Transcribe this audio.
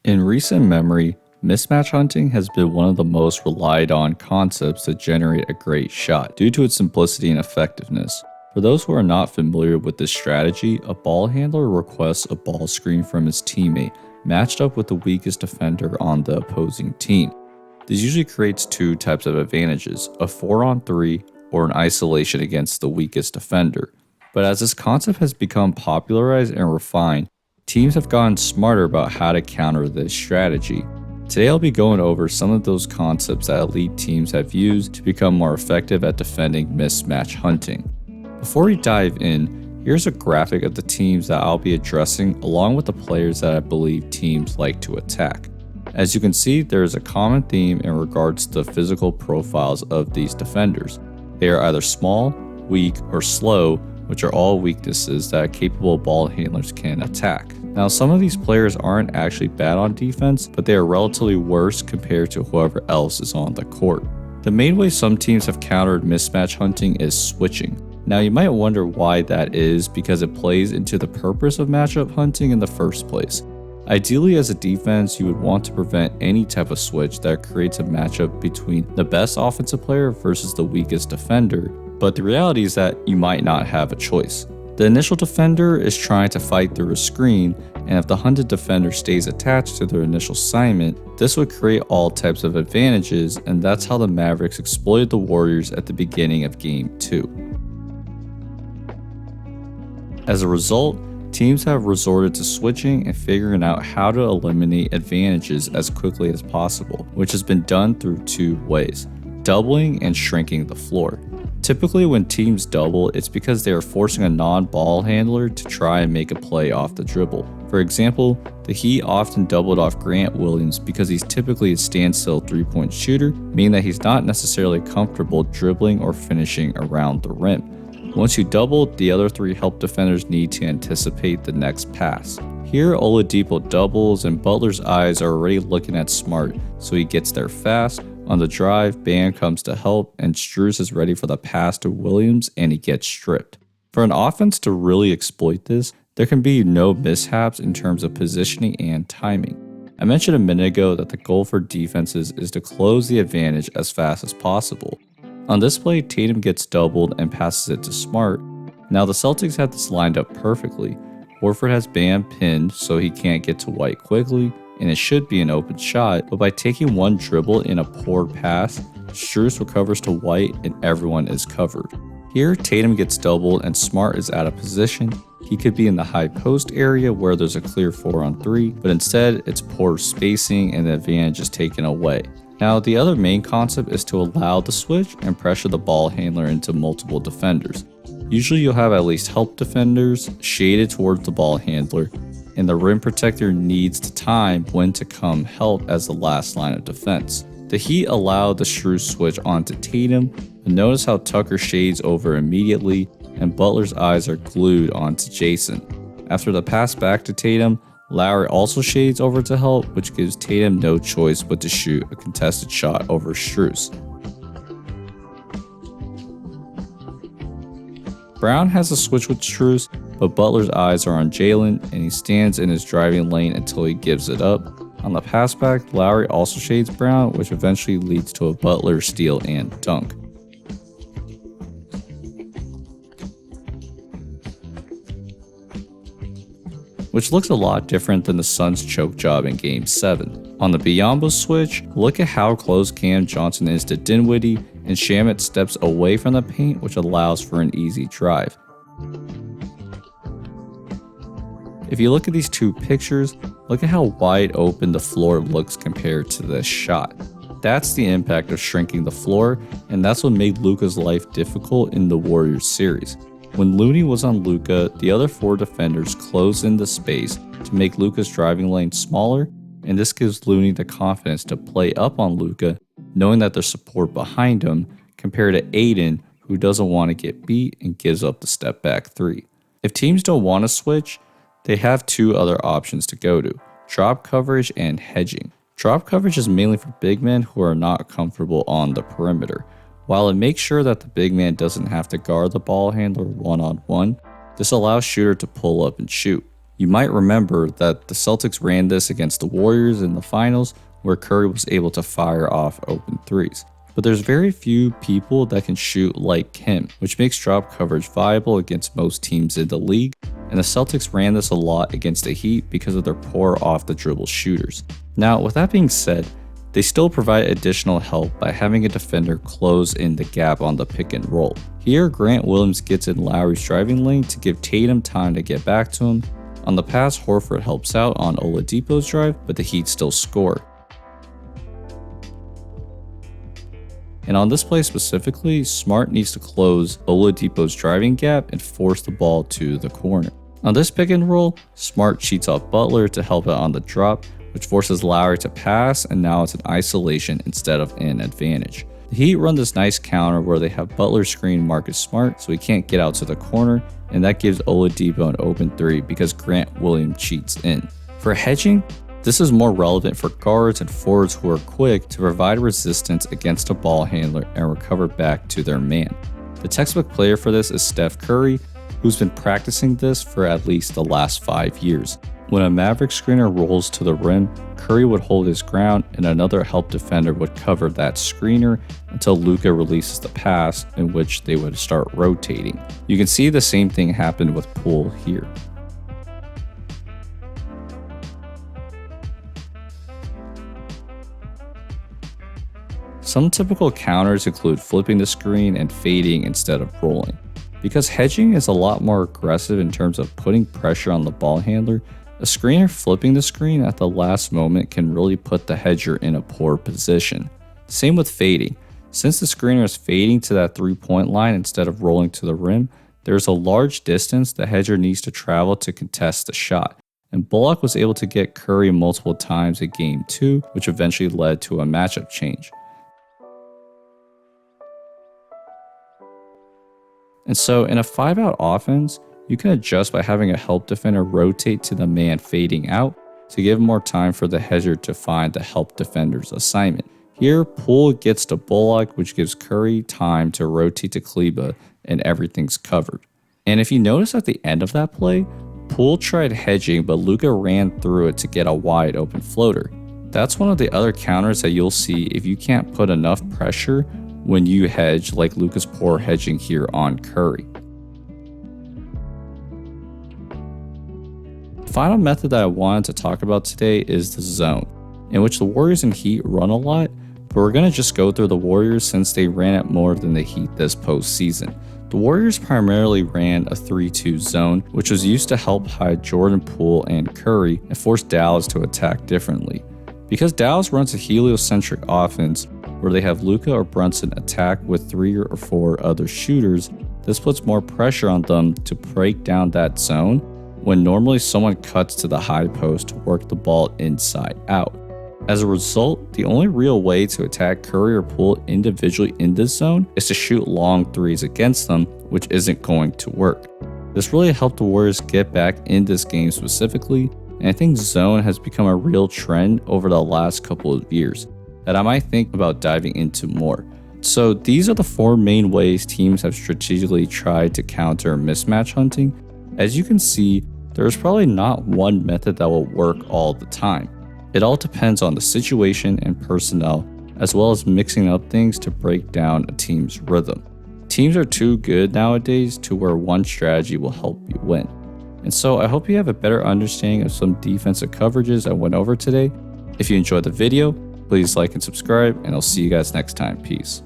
In recent memory, mismatch hunting has been one of the most relied on concepts to generate a great shot due to its simplicity and effectiveness. For those who are not familiar with this strategy, a ball handler requests a ball screen from his teammate, matched up with the weakest defender on the opposing team. This usually creates two types of advantages, a 4-on-3 or an isolation against the weakest defender. But as this concept has become popularized and refined, teams have gotten smarter about how to counter this strategy. Today I'll be going over some of those concepts that elite teams have used to become more effective at defending mismatch hunting. Before we dive in, here's a graphic of the teams that I'll be addressing along with the players that I believe teams like to attack. As you can see, there is a common theme in regards to the physical profiles of these defenders. They are either small, weak, or slow, which are all weaknesses that capable ball handlers can attack. Now, some of these players aren't actually bad on defense, but they are relatively worse compared to whoever else is on the court. The main way some teams have countered mismatch hunting is switching. Now, you might wonder why that is, because it plays into the purpose of matchup hunting in the first place. Ideally, as a defense, you would want to prevent any type of switch that creates a matchup between the best offensive player versus the weakest defender, but the reality is that you might not have a choice. The initial defender is trying to fight through a screen, and if the hunted defender stays attached to their initial assignment, this would create all types of advantages, and that's how the Mavericks exploited the Warriors at the beginning of Game 2. As a result, teams have resorted to switching and figuring out how to eliminate advantages as quickly as possible, which has been done through two ways: doubling and shrinking the floor. Typically when teams double, it's because they are forcing a non-ball handler to try and make a play off the dribble. For example, the Heat often doubled off Grant Williams because he's typically a standstill three-point shooter, meaning that he's not necessarily comfortable dribbling or finishing around the rim. Once you double, the other three help defenders need to anticipate the next pass. Here, Oladipo doubles and Butler's eyes are already looking at Smart, so he gets there fast. On the drive, Bam comes to help, and Strus is ready for the pass to Williams, and he gets stripped. For an offense to really exploit this, there can be no mishaps in terms of positioning and timing. I mentioned a minute ago that the goal for defenses is to close the advantage as fast as possible. On this play, Tatum gets doubled and passes it to Smart. Now the Celtics have this lined up perfectly. Horford has Bam pinned so he can't get to White quickly, and it should be an open shot, but by taking one dribble in a poor pass, Strus recovers to White and everyone is covered. Here, Tatum gets doubled and Smart is out of position. He could be in the high post area where there's a clear 4-on-3, but instead it's poor spacing and the advantage is taken away. Now, the other main concept is to allow the switch and pressure the ball handler into multiple defenders. Usually you'll have at least help defenders shaded towards the ball handler, and the rim protector needs to time when to come help as the last line of defense. The Heat allowed the Strus switch onto Tatum, and notice how Tucker shades over immediately and Butler's eyes are glued onto Jason. After the pass back to Tatum, Lowry also shades over to help, which gives Tatum no choice but to shoot a contested shot over Strus. Brown has a switch with Strus, but Butler's eyes are on Jalen, and he stands in his driving lane until he gives it up. On the pass back, Lowry also shades Brown, which eventually leads to a Butler steal and dunk. Which looks a lot different than the Suns' choke job in Game 7. On the Biyombo switch, look at how close Cam Johnson is to Dinwiddie, and Shamet steps away from the paint, which allows for an easy drive. If you look at these two pictures, look at how wide open the floor looks compared to this shot. That's the impact of shrinking the floor, and that's what made Luka's life difficult in the Warriors series. When Looney was on Luka, the other four defenders closed in the space to make Luka's driving lane smaller, and this gives Looney the confidence to play up on Luka, knowing that there's support behind him, compared to Aiden, who doesn't want to get beat and gives up the step back three. If teams don't want to switch, they have two other options to go to: drop coverage and hedging. Drop coverage is mainly for big men who are not comfortable on the perimeter. While it makes sure that the big man doesn't have to guard the ball handler one-on-one, this allows shooter to pull up and shoot. You might remember that the Celtics ran this against the Warriors in the finals, where Curry was able to fire off open threes. But there's very few people that can shoot like him, which makes drop coverage viable against most teams in the league, and the Celtics ran this a lot against the Heat because of their poor off the dribble shooters. Now, with that being said, they still provide additional help by having a defender close in the gap on the pick and roll. Here, Grant Williams gets in Lowry's driving lane to give Tatum time to get back to him. On the pass, Horford helps out on Oladipo's drive, but the Heat still score. And on this play specifically, Smart needs to close Oladipo's driving gap and force the ball to the corner. On this pick and roll, Smart cheats off Butler to help out on the drop, which forces Lowry to pass, and now it's an isolation instead of an advantage. The Heat run this nice counter where they have Butler screen Marcus Smart so he can't get out to the corner, and that gives Oladipo an open three because Grant Williams cheats in. For hedging, this is more relevant for guards and forwards who are quick to provide resistance against a ball handler and recover back to their man. The textbook player for this is Steph Curry, who's been practicing this for at least the last 5 years. When a Maverick screener rolls to the rim, Curry would hold his ground and another help defender would cover that screener until Luka releases the pass, in which they would start rotating. You can see the same thing happen with Poole here. Some typical counters include flipping the screen and fading instead of rolling. Because hedging is a lot more aggressive in terms of putting pressure on the ball handler, a screener flipping the screen at the last moment can really put the hedger in a poor position. Same with fading. Since the screener is fading to that 3-point line instead of rolling to the rim, there's a large distance the hedger needs to travel to contest the shot. And Bullock was able to get Curry multiple times in Game 2, which eventually led to a matchup change. And so in a 5-out offense, you can adjust by having a help defender rotate to the man fading out to give more time for the hedger to find the help defender's assignment. Here, Poole gets to Bullock, which gives Curry time to rotate to Kleba, and everything's covered. And if you notice at the end of that play, Poole tried hedging, but Luka ran through it to get a wide open floater. That's one of the other counters that you'll see if you can't put enough pressure when you hedge, like Luka's poor hedging here on Curry. The final method that I wanted to talk about today is the zone, in which the Warriors and Heat run a lot, but we're going to just go through the Warriors since they ran it more than the Heat this postseason. The Warriors primarily ran a 3-2 zone, which was used to help hide Jordan Poole and Curry and force Dallas to attack differently. Because Dallas runs a heliocentric offense where they have Luka or Brunson attack with 3 or 4 other shooters, this puts more pressure on them to break down that zone when normally someone cuts to the high post to work the ball inside out. As a result, the only real way to attack Curry or Poole individually in this zone is to shoot long threes against them, which isn't going to work. This really helped the Warriors get back in this game specifically, and I think zone has become a real trend over the last couple of years that I might think about diving into more. So these are the 4 main ways teams have strategically tried to counter mismatch hunting. As you can see, there's probably not one method that will work all the time. It all depends on the situation and personnel, as well as mixing up things to break down a team's rhythm. Teams are too good nowadays to where one strategy will help you win. And so I hope you have a better understanding of some defensive coverages I went over today. If you enjoyed the video, please like and subscribe, and I'll see you guys next time. Peace.